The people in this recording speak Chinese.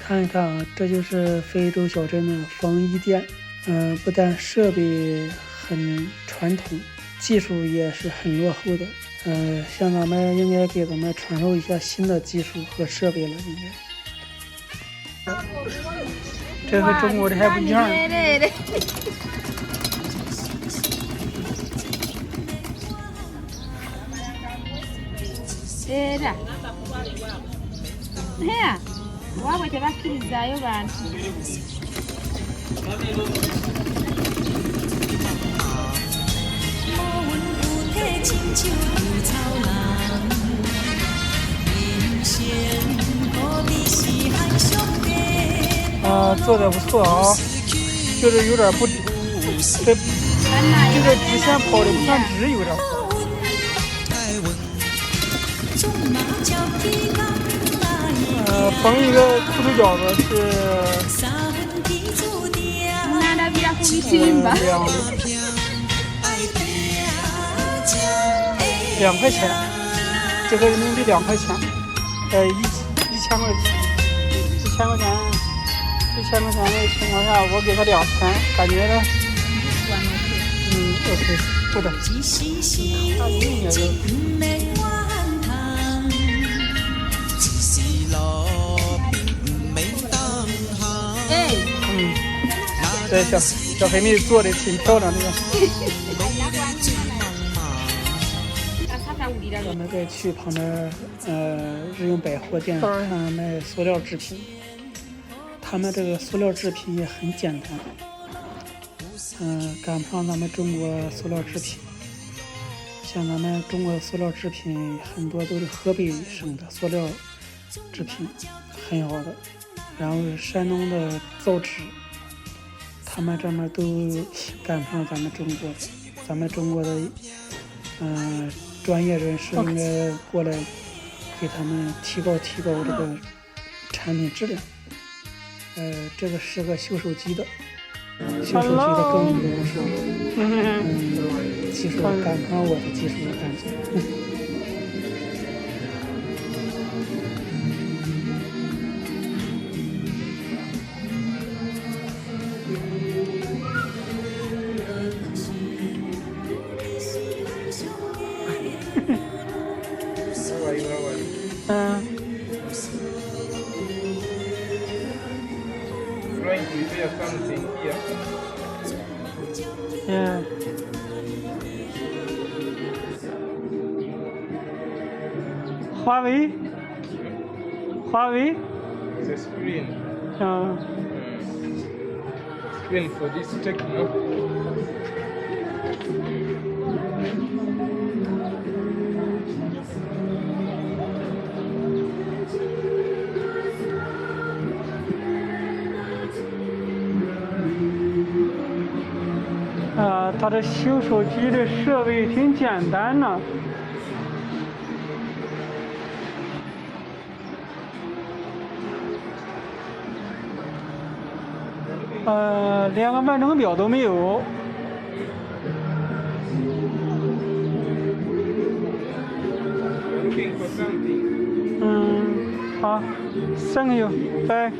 看一看啊，这就是非洲小镇的缝衣店。不但设备很传统，技术也是很落后的。像咱们应该给咱们传授一下新的技术和设备了，应该。这和中国的还不一样。Era. Hea. Waba tebakkirizzaayo bantu.啊，做的不错啊，就是有点不，这直线跑的不算直，有点。缝一个兔子饺子是2块钱，这个人民币2块钱，1000块钱，1000块钱的情况下，我给他2000，感觉呢，OK， 不的，他应该就。这小黑妹做的挺漂亮的。咱们再去旁边日用百货店看卖塑料制品，他们这个塑料制品也很简单，赶不上咱们中国塑料制品。像咱们中国的塑料制品很多都是河北省的塑料制品，很好的，然后是山东的造纸。他们这边都赶不上咱们中国的，咱们中国的专业人士应该过来给他们提高这个产品质量。这个是个修手机的，修手机的更不用说了，技术赶不上我的技术的感觉。华为 It's a screen. Screen for this techno.啊，它这修手机的设备挺简单的。连个完成表都没有。好，3个有，拜。